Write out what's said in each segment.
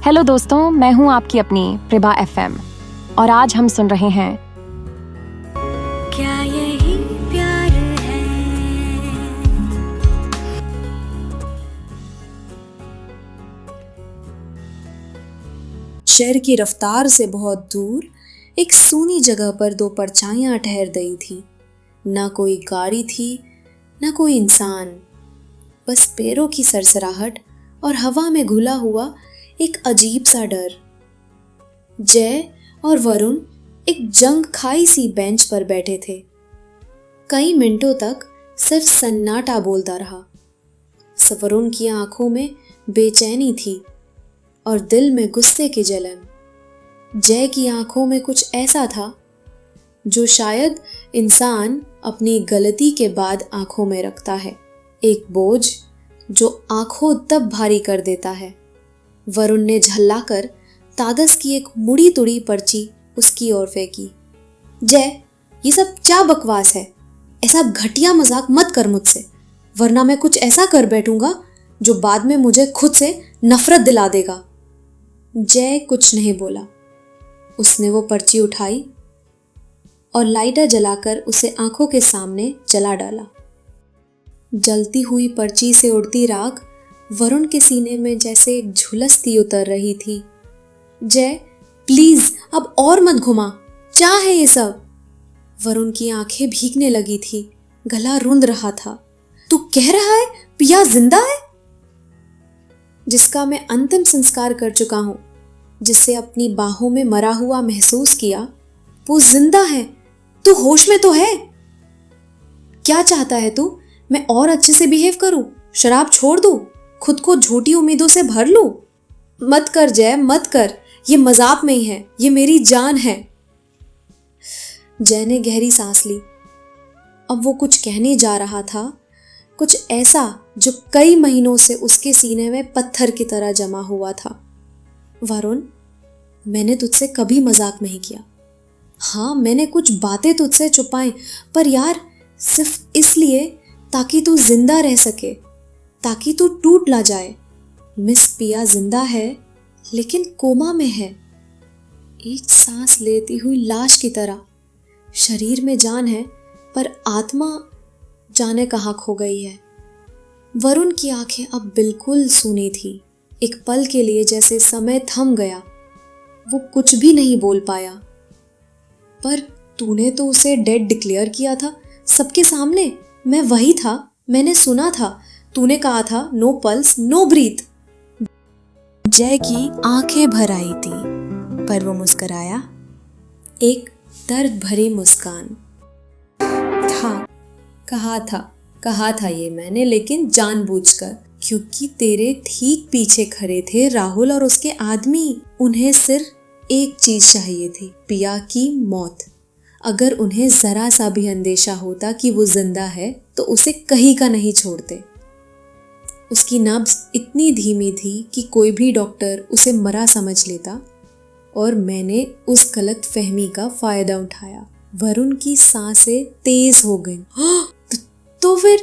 Hello दोस्तों, मैं हूं आपकी अपनी प्रभा एफएम और आज हम सुन रहे हैं क्या यही प्यार है। शहर की रफ्तार से बहुत दूर एक सूनी जगह पर दो परछाइयां ठहर गई थी। ना कोई गाड़ी थी, ना कोई इंसान, बस पैरों की सरसराहट और हवा में घुला हुआ एक अजीब सा डर। जय और वरुण एक जंग खाई सी बेंच पर बैठे थे। कई मिनटों तक सिर्फ सन्नाटा बोलता रहा। वरुण की आंखों में बेचैनी थी और दिल में गुस्से की जलन। जय की आंखों में कुछ ऐसा था जो शायद इंसान अपनी गलती के बाद आंखों में रखता है, एक बोझ जो आंखों तब भारी कर देता है। वरुण ने झल्लाकर कागज की एक मुड़ी तुड़ी पर्ची उसकी ओर फेंकी। जय, ये सब क्या बकवास है? ऐसा घटिया मजाक मत कर मुझसे, वरना मैं कुछ ऐसा कर बैठूंगा जो बाद में मुझे खुद से नफरत दिला देगा। जय कुछ नहीं बोला। उसने वो पर्ची उठाई और लाइटर जलाकर उसे आंखों के सामने जला डाला। जलती हुई पर्ची से उड़ती राख वरुण के सीने में जैसे एक झुलसती उतर रही थी। जय, प्लीज अब और मत घुमा, क्या है ये सब? वरुण की आंखें भीगने लगी थी, गला रुंध रहा था। तू कह रहा है पिया जिंदा है? जिसका मैं अंतिम संस्कार कर चुका हूं, जिसे अपनी बाहों में मरा हुआ महसूस किया, वो जिंदा है। तू होश में तो है? क्या चाहता है तू? मैं और अच्छे से बिहेव करूं, शराब छोड़ दूं, खुद को झूठी उम्मीदों से भर लूं? मत कर जय, मत कर, ये मजाक में ही है, ये मेरी जान है। जय ने गहरी सांस ली। अब वो कुछ कहने जा रहा था, कुछ ऐसा जो कई महीनों से उसके सीने में पत्थर की तरह जमा हुआ था। वरुण, मैंने तुझसे कभी मजाक नहीं किया। हाँ, मैंने कुछ बातें तुझसे छुपाई, पर यार सिर्फ इसलिए ताकि तू जिंदा रह सके, ताकि तू टूट ना जाए। मिस पिया जिंदा है, लेकिन कोमा में है, एक सांस लेती हुई लाश की तरह। शरीर में जान है, पर आत्मा जाने कहाँ खो गई है। वरुण की आंखें अब बिल्कुल सूनी थी। एक पल के लिए जैसे समय थम गया। वो कुछ भी नहीं बोल पाया। पर तूने तो उसे डेड डिक्लेयर किया था सबके सामने। मैं वही था, मैंने सुना था। तूने कहा था नो पल्स नो ब्रीथ। जय की आंखें भर आई थी, पर वो मुस्कुराया, एक दर्द भरी मुस्कान। कहा था ये मैंने, लेकिन जानबूझकर, क्योंकि तेरे ठीक पीछे खड़े थे राहुल और उसके आदमी। उन्हें सिर्फ एक चीज चाहिए थी, पिया की मौत। अगर उन्हें जरा सा भी अंदेशा होता कि वो जिंदा है तो उसे कहीं का नहीं छोड़ते। उसकी नब्ज इतनी धीमी थी कि कोई भी डॉक्टर उसे मरा समझ लेता, और मैंने उस गलत फहमी का फायदा उठाया। वरुण की सांसें तेज हो गईं। तो फिर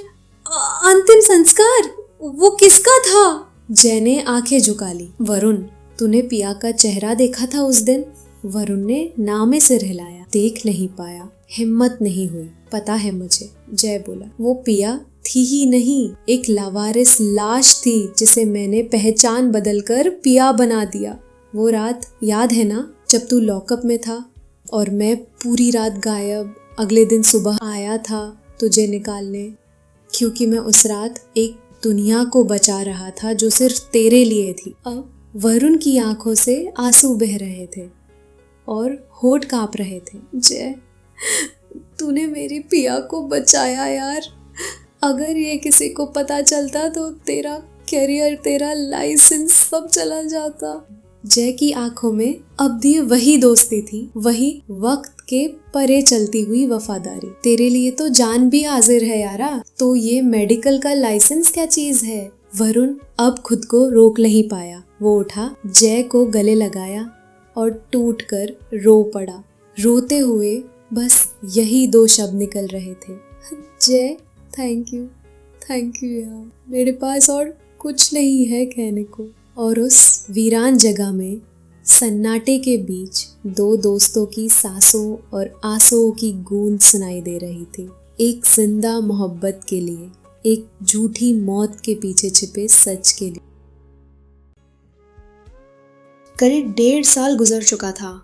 अंतिम संस्कार वो किसका था? जय ने आंखें झुका ली। वरुण, तूने पिया का चेहरा देखा था उस दिन? वरुण ने नामे से हिलाया। देख नहीं पाया, हिम्मत नहीं हुई। पता है मुझे, जय बोला। वो पिया थी ही नहीं, एक लावारिस लाश थी जिसे मैंने पहचान बदलकर पिया बना दिया। वो रात याद है ना, जब तू लॉकअप में था और मैं पूरी रात गायब। अगले दिन सुबह आया था तुझे निकालने, क्योंकि मैं उस रात एक दुनिया को बचा रहा था जो सिर्फ तेरे लिए थी। अब वरुण की आंखों से आंसू बह रहे थे और होठ कांप रहे थे। जय, तूने मेरी पिया को बचाया यार। अगर ये किसी को पता चलता तो तेरा करियर, तेरा लाइसेंस सब चला जाता। जय की आंखों में अब भी वही दोस्ती थी, वही वक्त के परे चलती हुई वफादारी। तेरे लिए तो जान भी हाजिर है यारा, तो ये मेडिकल का लाइसेंस क्या चीज है? वरुण अब खुद को रोक नहीं पाया। वो उठा, जय को गले लगाया और टूटकर रो पड़ा। रोते हुए बस यही दो शब्द निकल रहे थे, जय थैंक यू यार, मेरे पास और कुछ नहीं है कहने को। और उस वीरान जगह में सन्नाटे के बीच दो दोस्तों की सांसों और आंसुओं की गूंज सुनाई दे रही थी। एक जिंदा मोहब्बत के लिए, एक झूठी मौत के पीछे छिपे सच के लिए। करीब 1.5 साल गुजर चुका था।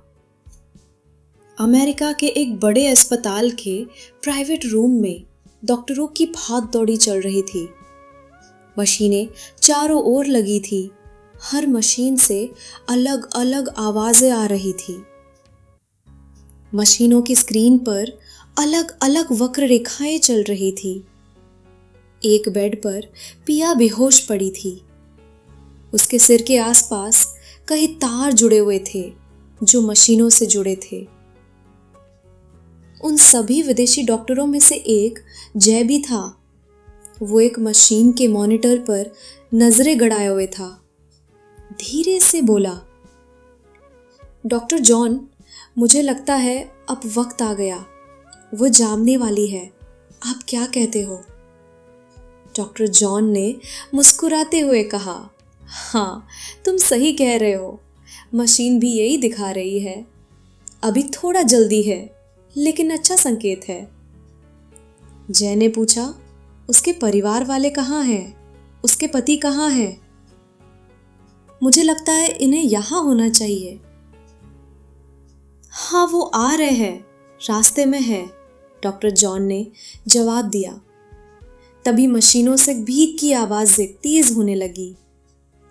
अमेरिका के एक बड़े अस्पताल के प्राइवेट रूम में डॉक्टरों की भाग दौड़ी चल रही थी। मशीनें चारों ओर लगी थी। हर मशीन से अलग अलग आवाजें आ रही थी। मशीनों की स्क्रीन पर अलग अलग वक्र रेखाएं चल रही थी। एक बेड पर पिया बेहोश पड़ी थी। उसके सिर के आसपास कई तार जुड़े हुए थे जो मशीनों से जुड़े थे। उन सभी विदेशी डॉक्टरों में से एक जय भी था। वो एक मशीन के मॉनिटर पर नजरें गड़ाए हुए था। धीरे से बोला, डॉक्टर जॉन, मुझे लगता है अब वक्त आ गया। वो जामने वाली है। आप क्या कहते हो? डॉक्टर जॉन ने मुस्कुराते हुए कहा, हाँ, तुम सही कह रहे हो। मशीन भी यही दिखा रही है। अभी थोड़ा जल्दी है, लेकिन अच्छा संकेत है। जय ने पूछा, उसके परिवार वाले कहाँ हैं? उसके पति कहाँ हैं? मुझे लगता है इन्हें यहाँ होना चाहिए। हाँ, वो आ रहे हैं, रास्ते में है, डॉक्टर जॉन ने जवाब दिया। तभी मशीनों से भीग की आवाजें तेज होने लगी।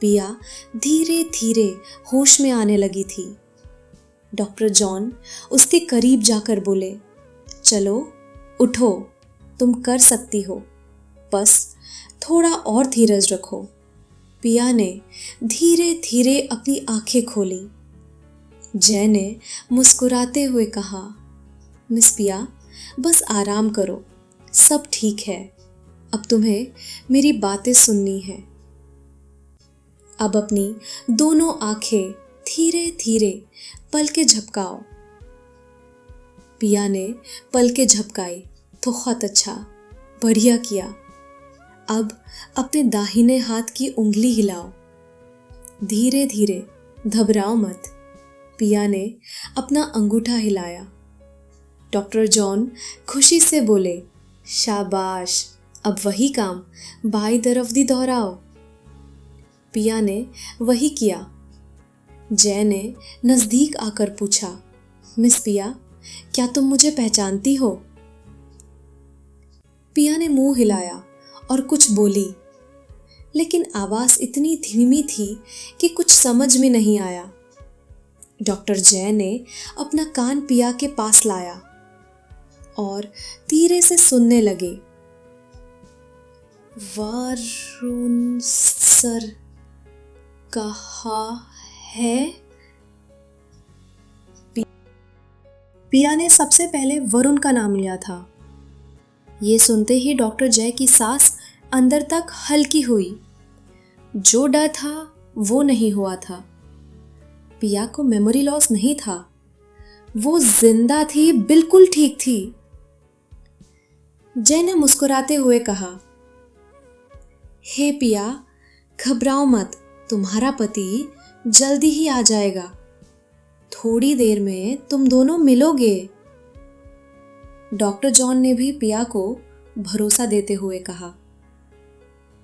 पिया धीरे धीरे होश में आने लगी थी। डॉक्टर जॉन उसके करीब जाकर बोले, चलो उठो, तुम कर सकती हो, बस थोड़ा और धीरज रखो। पिया ने धीरे धीरे अपनी आंखें खोली। जय ने मुस्कुराते हुए कहा, मिस पिया, बस आराम करो, सब ठीक है। अब तुम्हें मेरी बातें सुननी है। अब अपनी दोनों आंखें धीरे धीरे पलकें झपकाओ। पिया ने पलकें झपकाई। बहुत अच्छा, बढ़िया किया। अब अपने दाहिने हाथ की उंगली हिलाओ। धीरे धीरे, घबराओ मत। पिया ने अपना अंगूठा हिलाया। डॉक्टर जॉन खुशी से बोले, शाबाश, अब वही काम बाईं तरफ भी दोहराओ। पिया ने वही किया। जय ने नजदीक आकर पूछा, मिस पिया, क्या तुम मुझे पहचानती हो? पिया ने मुंह हिलाया और कुछ बोली, लेकिन आवाज इतनी धीमी थी कि कुछ समझ में नहीं आया। डॉक्टर जय ने अपना कान पिया के पास लाया और धीरे से सुनने लगे। वरुण सर कहाँ है? पिया ने सबसे पहले वरुण का नाम लिया था। ये सुनते ही डॉक्टर जय की सांस अंदर तक हल्की हुई। जो डर था वो नहीं हुआ था। पिया को मेमोरी लॉस नहीं था। वो जिंदा थी, बिल्कुल ठीक थी। जय ने मुस्कुराते हुए कहा, हे पिया, घबराओ मत, तुम्हारा पति जल्दी ही आ जाएगा। थोड़ी देर में तुम दोनों मिलोगे। डॉक्टर जॉन ने भी पिया को भरोसा देते हुए कहा,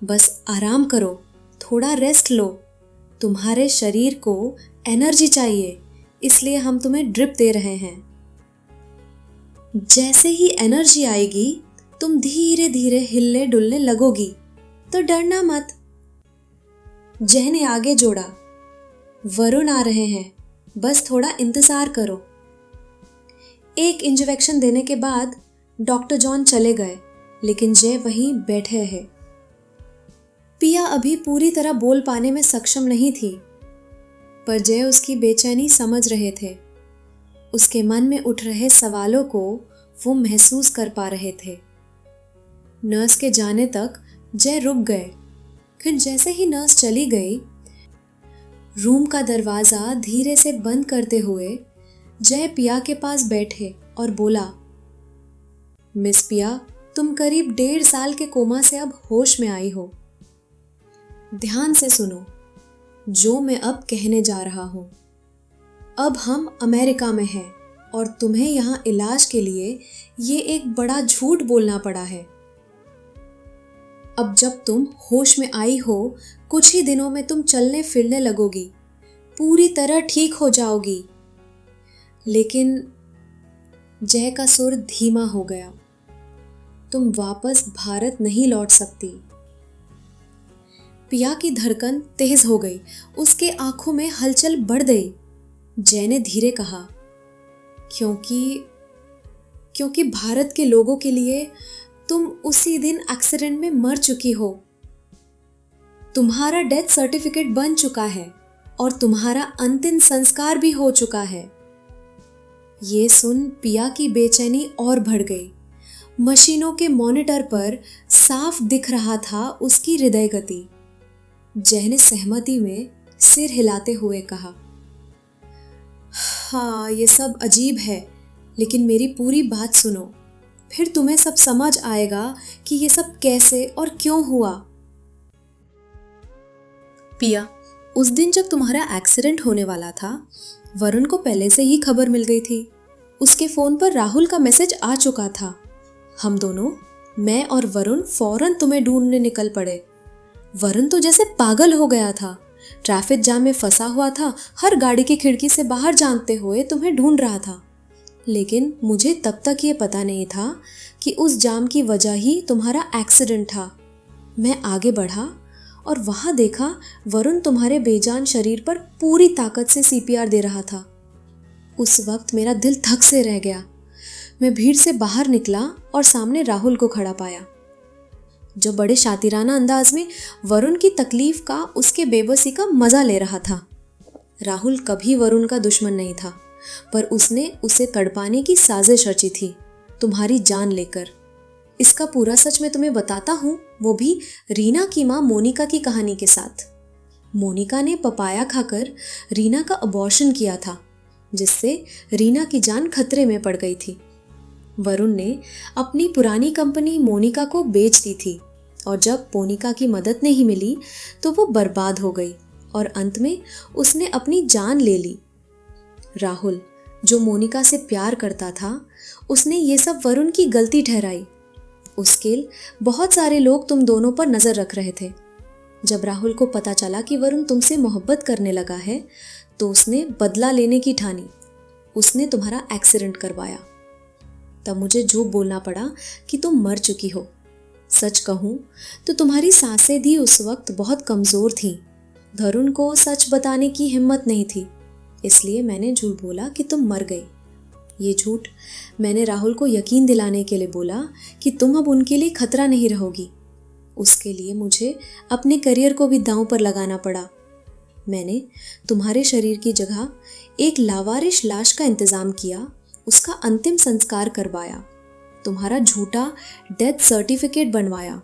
बस आराम करो, थोड़ा रेस्ट लो। तुम्हारे शरीर को एनर्जी चाहिए, इसलिए हम तुम्हें ड्रिप दे रहे हैं। जैसे ही एनर्जी आएगी तुम धीरे धीरे हिलने डुलने लगोगी, तो डरना मत। जय ने आगे जोड़ा, वरुण आ रहे हैं, बस थोड़ा इंतजार करो। एक इंजेक्शन देने के बाद डॉक्टर जॉन चले गए, लेकिन जय वहीं बैठे हैं। पिया अभी पूरी तरह बोल पाने में सक्षम नहीं थी, पर जय उसकी बेचैनी समझ रहे थे। उसके मन में उठ रहे सवालों को वो महसूस कर पा रहे थे। नर्स के जाने तक जय रुक गए। फिर जैसे ही नर्स चली गई, रूम का दरवाजा धीरे से बंद करते हुए जय पिया के पास बैठे और बोला, मिस पिया, तुम करीब 1.5 साल के कोमा से अब होश में आई हो। ध्यान से सुनो। जो मैं अब कहने जा रहा हूँ। अब हम अमेरिका में हैं और तुम्हें यहाँ इलाज के लिए ये एक बड़ा झूठ बोलना पड़ा है। अब जब तुम होश में आई हो, कुछ ही दिनों में तुम चलने फिरने लगोगी, पूरी तरह ठीक हो जाओगी। लेकिन जय का सुर धीमा हो गया। तुम वापस भारत नहीं लौट सकती। पिया की धड़कन तेज हो गई, उसके आंखों में हलचल बढ़ गई। जय ने धीरे कहा, क्योंकि भारत के लोगों के लिए तुम उसी दिन एक्सीडेंट में मर चुकी हो। तुम्हारा डेथ सर्टिफिकेट बन चुका है और तुम्हारा अंतिम संस्कार भी हो चुका है। ये सुन पिया की बेचैनी और बढ़ गई। मशीनों के मॉनिटर पर साफ दिख रहा था उसकी हृदय गति। जय ने सहमति में सिर हिलाते हुए कहा, हाँ, ये सब अजीब है, लेकिन मेरी पूरी बात सुनो, फिर तुम्हें सब समझ आएगा कि ये सब कैसे और क्यों हुआ। पिया, उस दिन जब तुम्हारा एक्सीडेंट होने वाला था, वरुण को पहले से ही खबर मिल गई थी। उसके फोन पर राहुल का मैसेज आ चुका था। हम दोनों, मैं और वरुण, फौरन तुम्हें ढूंढने निकल पड़े। वरुण तो जैसे पागल हो गया था, ट्रैफिक जाम में फंसा हुआ था, हर गाड़ी की खिड़की से बाहर झांकते हुए तुम्हें ढूंढ रहा था। लेकिन मुझे तब तक ये पता नहीं था कि उस जाम की वजह ही तुम्हारा एक्सीडेंट था। मैं आगे बढ़ा और वहां देखा वरुण तुम्हारे बेजान शरीर पर पूरी ताकत से सीपीआर दे रहा था। उस वक्त मेरा दिल धक से रह गया। मैं भीड़ से बाहर निकला और सामने राहुल को खड़ा पाया, जो बड़े शातिराना अंदाज में वरुण की तकलीफ का, उसके बेबसी का मजा ले रहा था। राहुल कभी वरुण का दुश्मन नहीं था, पर उसने उसे तड़पाने की साजिश रची थी, तुम्हारी जान लेकर। इसका पूरा सच मैं तुम्हें बताता हूँ, वो भी रीना की माँ मोनिका की कहानी के साथ। मोनिका ने पपाया खाकर रीना का अबॉर्शन किया था, जिससे रीना की जान खतरे में पड़ गई थी। वरुण ने अपनी पुरानी कंपनी मोनिका को बेच दी थी और जब मोनिका की मदद नहीं मिली तो वो बर्बाद हो गई और अंत में उसने अपनी जान ले ली। राहुल, जो मोनिका से प्यार करता था, उसने ये सब वरुण की गलती ठहराई। उसके बहुत सारे लोग तुम दोनों पर नजर रख रहे थे। जब राहुल को पता चला कि वरुण तुमसे मोहब्बत करने लगा है, तो उसने बदला लेने की ठानी। उसने तुम्हारा एक्सीडेंट करवाया। तब मुझे झूठ बोलना पड़ा कि तुम मर चुकी हो। सच कहूँ तो तुम्हारी सांसें भी उस वक्त बहुत कमज़ोर थीं। वरुण को सच बताने की हिम्मत नहीं थी, इसलिए मैंने झूठ बोला कि तुम मर गई। ये झूठ मैंने राहुल को यकीन दिलाने के लिए बोला कि तुम अब उनके लिए खतरा नहीं रहोगी। उसके लिए मुझे अपने करियर को भी दांव पर लगाना पड़ा। मैंने तुम्हारे शरीर की जगह एक लावारिश लाश का इंतज़ाम किया, उसका अंतिम संस्कार करवाया, तुम्हारा झूठा डेथ सर्टिफिकेट बनवाया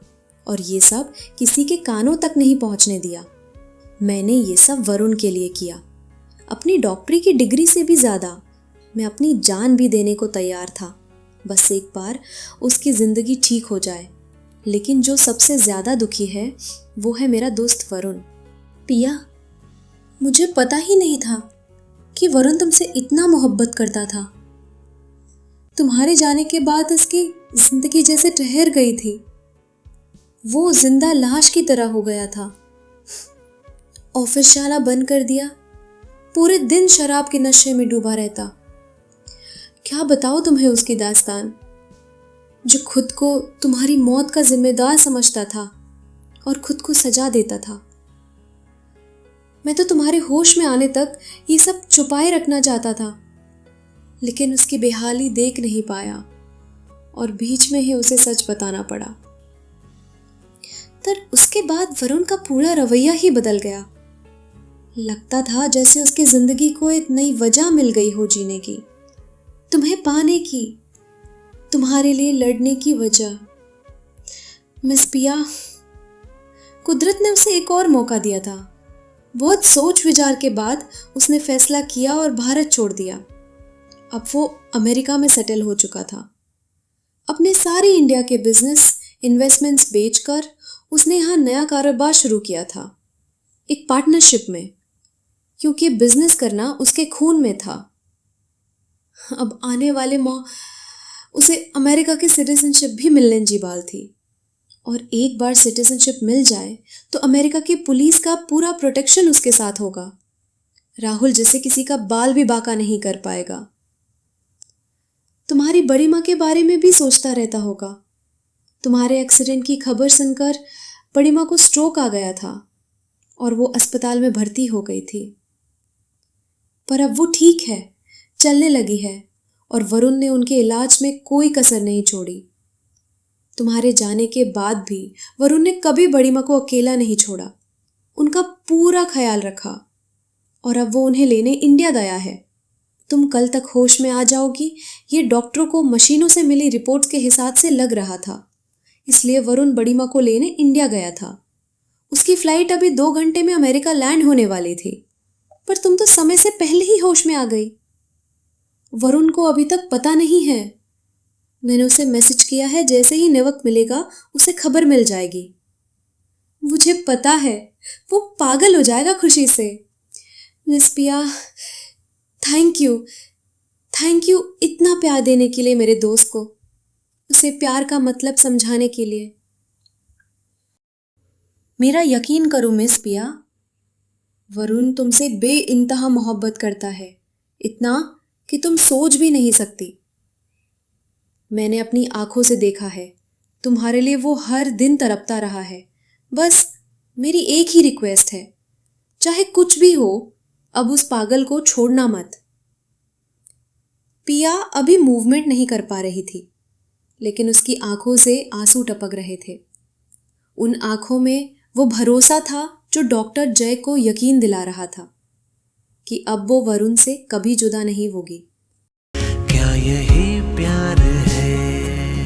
और ये सब किसी के कानों तक नहीं पहुंचने दिया। मैंने ये सब वरुण के लिए किया। अपनी डॉक्टरी की डिग्री से भी ज़्यादा मैं अपनी जान भी देने को तैयार था, बस एक बार उसकी ज़िंदगी ठीक हो जाए। लेकिन जो सबसे ज़्यादा दुखी है वो है मेरा दोस्त वरुण। पिया, मुझे पता ही नहीं था कि वरुण तुमसे इतना मोहब्बत करता था। तुम्हारे जाने के बाद उसकी जिंदगी जैसे ठहर गई थी। वो जिंदा लाश की तरह हो गया था। ऑफिस जाना बंद कर दिया, पूरे दिन शराब के नशे में डूबा रहता। क्या बताओ तुम्हें उसकी दास्तान, जो खुद को तुम्हारी मौत का जिम्मेदार समझता था और खुद को सजा देता था। मैं तो तुम्हारे होश में आने तक ये सब छुपाए रखना चाहता था, लेकिन उसकी बेहाली देख नहीं पाया और बीच में ही उसे सच बताना पड़ा। पर उसके बाद वरुण का पूरा रवैया ही बदल गया। लगता था जैसे उसकी जिंदगी को एक नई वजह मिल गई हो जीने की, तुम्हें पाने की, तुम्हारे लिए लड़ने की वजह। मिस पिया, कुदरत ने उसे एक और मौका दिया था। बहुत सोच विचार के बाद उसने फैसला किया और भारत छोड़ दिया। अब वो अमेरिका में सेटल हो चुका था। अपने सारे इंडिया के बिजनेस इन्वेस्टमेंट्स बेचकर उसने यहाँ नया कारोबार शुरू किया था। एक पार्टनरशिप में, क्योंकि बिजनेस करना उसके खून में था। अब आने वाले उसे अमेरिका की सिटीजनशिप भी मिलने जीबाल थी, और एक बार सिटीजनशिप मिल जाए तो अमेरिका की पुलिस का पूरा प्रोटेक्शन उसके साथ होगा। राहुल जैसे किसी का बाल भी बाका नहीं कर पाएगा। तुम्हारी बड़ी माँ के बारे में भी सोचता रहता होगा। तुम्हारे एक्सीडेंट की खबर सुनकर बड़ी माँ को स्ट्रोक आ गया था और वो अस्पताल में भर्ती हो गई थी, पर अब वो ठीक है, चलने लगी है, और वरुण ने उनके इलाज में कोई कसर नहीं छोड़ी। तुम्हारे जाने के बाद भी वरुण ने कभी बड़ी माँ को अकेला नहीं छोड़ा, उनका पूरा ख्याल रखा, और अब वो उन्हें लेने इंडिया गया है। तुम कल तक होश में आ जाओगी, ये डॉक्टरों को मशीनों से मिली रिपोर्ट्स के हिसाब से लग रहा था। इसलिए वरुण बड़ी माँ को लेने इंडिया गया था। उसकी फ्लाइट अभी 2 घंटे में अमेरिका लैंड होने वाली थी, पर तुम तो समय से पहले ही होश में आ गई। वरुण को अभी तक पता नहीं है। मैंने उसे मैसेज किया है, जैसे ही नेवक मिलेगा उसे खबर मिल जाएगी। मुझे पता है वो पागल हो जाएगा खुशी से। मिस पिया, थैंक यू इतना प्यार देने के लिए मेरे दोस्त को, उसे प्यार का मतलब समझाने के लिए। मेरा यकीन करो मिस पिया, वरुण तुमसे बेइंतहा मोहब्बत करता है, इतना कि तुम सोच भी नहीं सकती। मैंने अपनी आंखों से देखा है, तुम्हारे लिए वो हर दिन तड़पता रहा है। बस मेरी एक ही रिक्वेस्ट है, चाहे कुछ भी हो, अब उस पागल को छोड़ना मत। पिया अभी मूवमेंट नहीं कर पा रही थी, लेकिन उसकी आंखों से आंसू टपक रहे थे। उन आंखों में वो भरोसा था जो डॉक्टर जय को यकीन दिला रहा था कि अब वो वरुण से कभी जुदा नहीं होगी। क्या यही